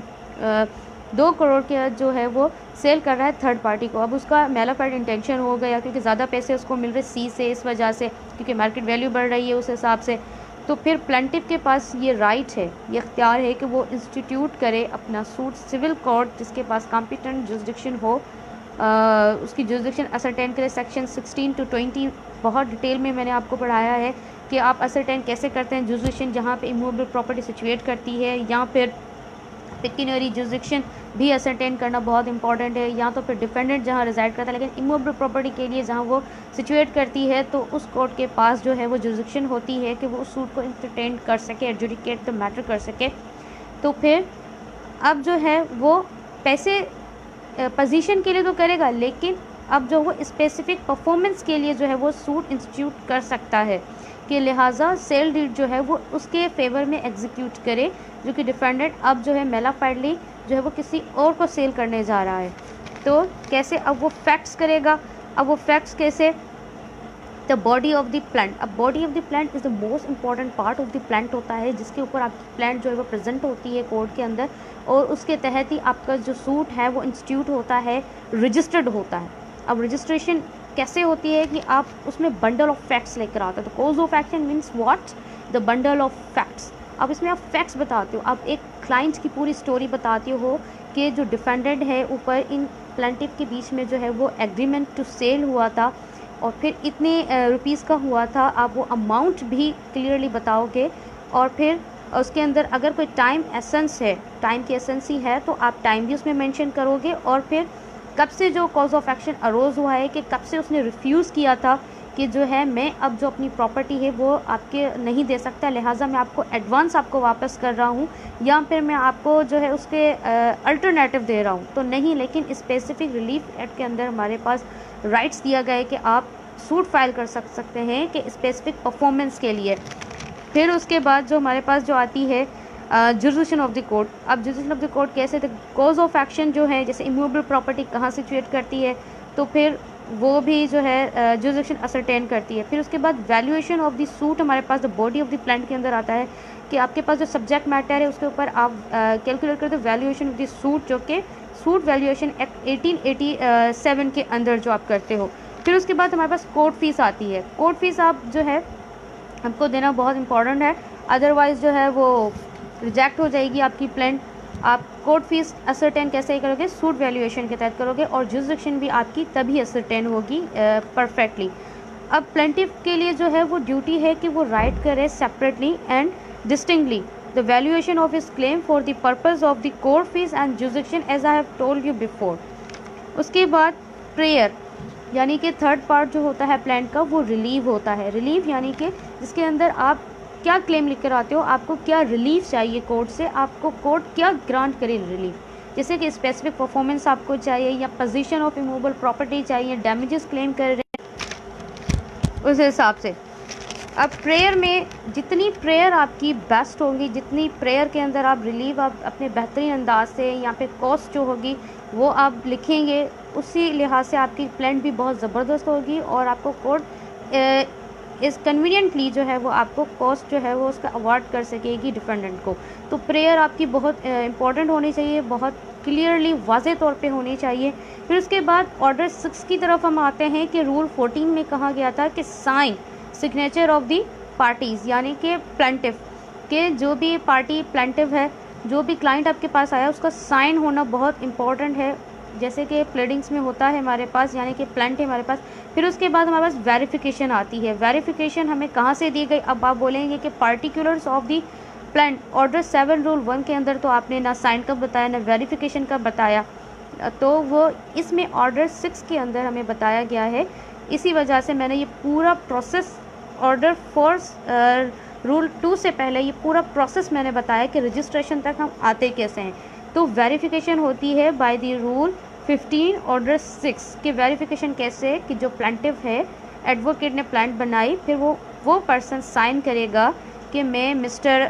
2 करोड़ के जो है वो सेल कर रहा है थर्ड पार्टी को। अब उसका मैलाफाइड इंटेंशन हो गया क्योंकि ज़्यादा पैसे उसको मिल रहे सी से, इस वजह से, क्योंकि मार्केट वैल्यू बढ़ रही है उस हिसाब से। तो फिर प्लेंटिफ के पास ये राइट है, ये इख्तियार है कि वो इंस्टीट्यूट करे अपना सूट सिविल कोर्ट जिसके पास कॉम्पिटेंट जुरिसडिक्शन हो उसकी जुरिसडिक्शन असरटेन करें। सेक्शन 16 to 20 बहुत डिटेल में मैंने आपको पढ़ाया है कि आप असरटेन कैसे करते हैं जुरिसडिक्शन जहाँ पे इमूवेबल प्रॉपर्टी सिचुएट करती है, या फिर पेक्यूनियरी जुरिसडिक्शन भी असरटेन करना बहुत इंपॉर्टेंट है, या तो फिर डिफेंडेंट जहाँ रिजाइड करता है, लेकिन इमूवेबल प्रॉपर्टी के लिए जहाँ वो सिचुएट करती है तो उस कोर्ट के पास जो है वो जुरिसडिक्शन होती है कि वो उस सूट को इंटरटेन कर सके, एडजुडिकेट द मैटर कर सके। तो फिर अब जो है वो पैसे पोजीशन के लिए तो करेगा, लेकिन अब जो वो स्पेसिफिक परफॉर्मेंस के लिए जो है वो सूट इंस्टीट्यूट कर सकता है कि लिहाजा सेल डीड जो है वो उसके फेवर में एग्जीक्यूट करे, जो कि डिफेंडेंट अब जो है मेलाफाइडली जो है वो किसी और को सेल करने जा रहा है। तो कैसे अब वो फैक्ट्स करेगा, अब वो फैक्ट्स कैसे, the body of the plaint. अब body of the plaint is the most important part of the plaint होता है, जिसके ऊपर आपकी प्लांट जो है वो प्रेजेंट होती है कोर्ट के अंदर, और उसके तहत ही आपका जो सूट है वो इंस्टीट्यूट होता है, रजिस्टर्ड होता है। अब रजिस्ट्रेशन कैसे होती है कि आप उसमें बंडल ऑफ फैक्ट्स लेकर आते हो। तो cause of action means what, the bundle of facts. अब इसमें आप फैक्ट्स बताते हो, आप एक क्लाइंट की पूरी स्टोरी बताते हो कि जो डिफेंडेंट है ऊपर इन प्लांटिव के बीच में जो है वो एग्रीमेंट टू सेल हुआ था और फिर इतने रुपीज़ का हुआ था, आप वो अमाउंट भी क्लियरली बताओगे, और फिर उसके अंदर अगर कोई टाइम एसेंस है, टाइम की एसेंस ही है तो आप टाइम भी उसमें मेंशन करोगे, और फिर कब से जो कॉज ऑफ एक्शन अरोज हुआ है कि कब से उसने रिफ्यूज़ किया था कि जो है मैं अब जो अपनी प्रॉपर्टी है वो आपके नहीं दे सकता, लिहाजा मैं आपको एडवांस आपको वापस कर रहा हूँ, या फिर मैं आपको जो है उसके अल्टरनेटिव दे रहा हूँ। तो नहीं, लेकिन स्पेसिफिक रिलीफ एक्ट के अंदर हमारे पास राइट्स दिया गया है कि आप सूट फाइल कर सकते हैं कि स्पेसिफिक परफॉर्मेंस के लिए। फिर उसके बाद जो हमारे पास जो आती है जुरिसडिक्शन ऑफ द कोर्ट। अब जुरिसडिक्शन ऑफ द कोर्ट कैसे, तो कॉज ऑफ एक्शन जो है जैसे इमूवेबल प्रॉपर्टी कहाँ सिचुएट करती है, तो फिर वो भी जो है जुरिसडिक्शन असरटेन करती है। फिर उसके बाद वैल्यूएशन ऑफ द सूट हमारे पास the body of the plaint के अंदर आता है कि आपके पास जो सब्जेक्ट मैटर है उसके ऊपर आप कैलकुलेट करते हो वैल्यूएशन ऑफ द सूट, जो कि सूट वैल्यूएशन एक्ट 1887 के अंदर जो आप करते हो। फिर उसके बाद हमारे पास कोर्ट फीस आती है। कोर्ट फीस आप जो है आपको देना बहुत इंपॉर्टेंट है, अदरवाइज़ जो है वो रिजेक्ट हो जाएगी आपकी प्लांट। आप कोर्ट फीस असरटेन कैसे करोगे, सूट वैल्यूएशन के तहत करोगे, और जुरिसडिक्शन भी आपकी तभी असरटेन होगी परफेक्टली। अब प्लेंटिफ के लिए जो है वो ड्यूटी है कि वो राइट करे separately and distinctly the valuation of his claim for the purpose of the court fees and jurisdiction as I have told you before. उसके बाद प्रेयर यानी कि थर्ड पार्ट जो होता है प्लांट का वो रिलीव होता है। रिलीव यानी कि जिसके अंदर आप क्या क्लेम लिख कर आते हो, आपको क्या रिलीफ चाहिए कोर्ट से, आपको कोर्ट क्या ग्रांट करे रिलीफ, जैसे कि स्पेसिफिक परफॉर्मेंस आपको चाहिए, या पोजीशन ऑफ इमूवेबल प्रॉपर्टी चाहिए, डैमेजेस क्लेम कर रहे हैं उस हिसाब से। अब प्रेयर में जितनी प्रेयर आपकी बेस्ट होगी, जितनी प्रेयर के अंदर आप रिलीव आप अपने बेहतरीन अंदाज से या फिर कॉस्ट जो होगी वो आप लिखेंगे, उसी लिहाज से आपकी प्लांट भी बहुत ज़बरदस्त होगी और आपको कोर्ट इस कन्वीनियंटली जो है वो आपको कॉस्ट जो है वो उसका अवार्ड कर सकेगी डिफेंडेंट को। तो प्रेयर आपकी बहुत इंपॉर्टेंट होनी चाहिए, बहुत क्लियरली वाज़े तौर पे होनी चाहिए। फिर उसके बाद ऑर्डर 6 की तरफ हम आते हैं कि रूल 14 में कहा गया था कि sign signature of the parties, यानी कि प्लांटिव के जो भी पार्टी प्लांटिव है, जो भी क्लाइंट आपके पास आया उसका साइन होना बहुत इंपॉर्टेंट है, जैसे कि प्लेडिंग्स में होता है हमारे पास, यानी कि प्लांट है हमारे पास। फिर उसके बाद हमारे पास वेरिफिकेशन आती है। वेरिफिकेशन हमें कहाँ से दी गई, अब आप बोलेंगे कि particulars of the plant order 7 rule 1 के अंदर तो आपने ना साइन कब बताया ना वेरिफिकेशन कब बताया, तो वो इसमें ऑर्डर 6 के अंदर हमें बताया गया है। इसी वजह से मैंने ये पूरा प्रोसेस ऑर्डर 4 रूल 2 से पहले ये पूरा प्रोसेस मैंने बताया कि रजिस्ट्रेशन तक हम आते कैसे हैं। तो वेरिफिकेशन होती है बाय द रूल 15 ऑर्डर 6 कि वेरिफिकेशन कैसे, कि जो प्लांटिव है एडवोकेट ने प्लांट बनाई, फिर वो पर्सन साइन करेगा कि मैं मिस्टर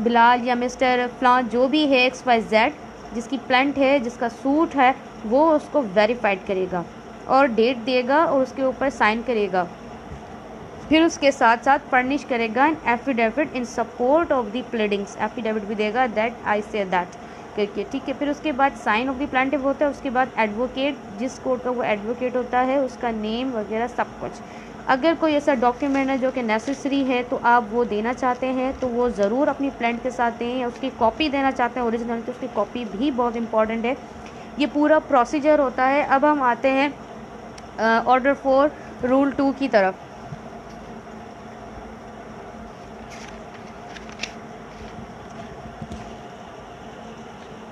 बिलाल या मिस्टर फ्लां जो भी है XYZ जिसकी प्लांट है, जिसका सूट है, वो उसको वेरीफाइड करेगा और डेट देगा और उसके ऊपर साइन करेगा। फिर उसके साथ साथ फर्निश करेगा an affidavit in support of the pleadings, affidavit भी देगा दैट आई से दैट करके, ठीक है। फिर उसके बाद साइन ऑफ द प्लांटिव होता है, उसके बाद एडवोकेट, जिस कोर्ट का वो एडवोकेट होता है उसका नेम वगैरह सब कुछ। अगर कोई ऐसा डॉक्यूमेंट है जो कि नेसेसरी है तो आप वो देना चाहते हैं तो वो ज़रूर अपनी प्लांट के साथ दें, या उसकी कॉपी देना चाहते हैं ओरिजिनल, तो उसकी कॉपी भी बहुत इंपॉर्टेंट है। ये पूरा प्रोसीजर होता है। अब हम आते हैं ऑर्डर 4 रूल 2 की तरफ।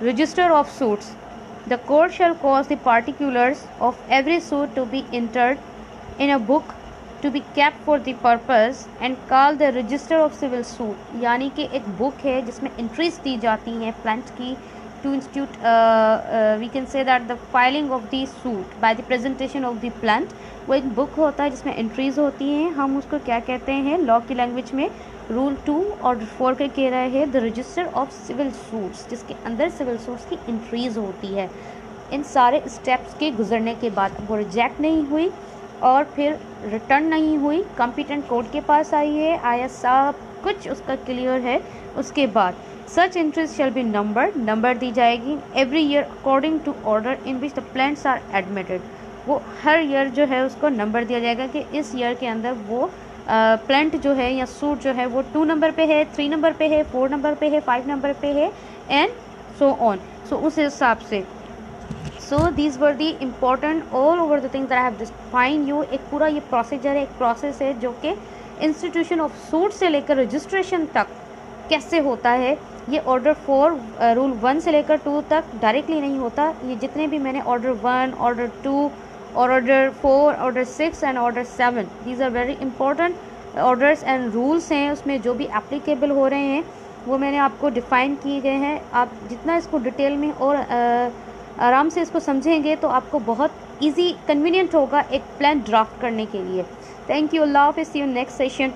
Register of suits. The court shall cause the particulars of every suit to be entered in a book to be kept for the purpose and called the Register of Civil Suit. यानी कि एक बुक है जिसमें एंट्रीज दी जाती हैं प्लांट की to institute we can say that the filing of the suit by the presentation of the plant. वो एक बुक होता है जिसमें एंट्रीज होती हैं, हम उसको क्या कहते हैं लॉ की लैंग्वेज में रूल 2 और 4 का कह रहा है the register of civil suits, जिसके अंदर सिविल सूट्स की एंट्रीज होती है। इन सारे स्टेप्स के गुजरने के बाद वो रिजेक्ट नहीं हुई और फिर रिटर्न नहीं हुई, कॉम्पिटेंट कोर्ट के पास आई है, आया सब कुछ उसका क्लियर है, उसके बाद such entries shall be number दी जाएगी every year according to order in which the plaints are admitted. वो हर ईयर जो है उसको नंबर दिया जाएगा कि इस ईयर के अंदर वो प्लांट जो है या सूट जो है वो 2 नंबर पे है, 3 नंबर पे है, 4 नंबर पे है, 5 नंबर पे है एंड सो ऑन। सो उस हिसाब से these were the important all over the things that I have defined you. एक पूरा ये प्रोसीजर है, एक प्रोसेस है जो कि इंस्टीट्यूशन ऑफ सूट से लेकर रजिस्ट्रेशन तक कैसे होता है। ये ऑर्डर 4 रूल 1 से लेकर 2 तक डायरेक्टली नहीं होता। ये जितने भी मैंने order 1, order 2, order 4, order 6 and order 7, these are very important orders and rules हैं। उसमें जो भी एप्लीकेबल हो रहे हैं वो मैंने आपको डिफ़ाइन किए गए हैं। आप जितना इसको डिटेल में और आराम से इसको समझेंगे तो आपको बहुत ईजी कन्वीनियंट होगा एक प्लान ड्राफ्ट करने के लिए। थैंक यू, अल्लाह हाफ़िज़, सी यू नेक्स्ट सेशन।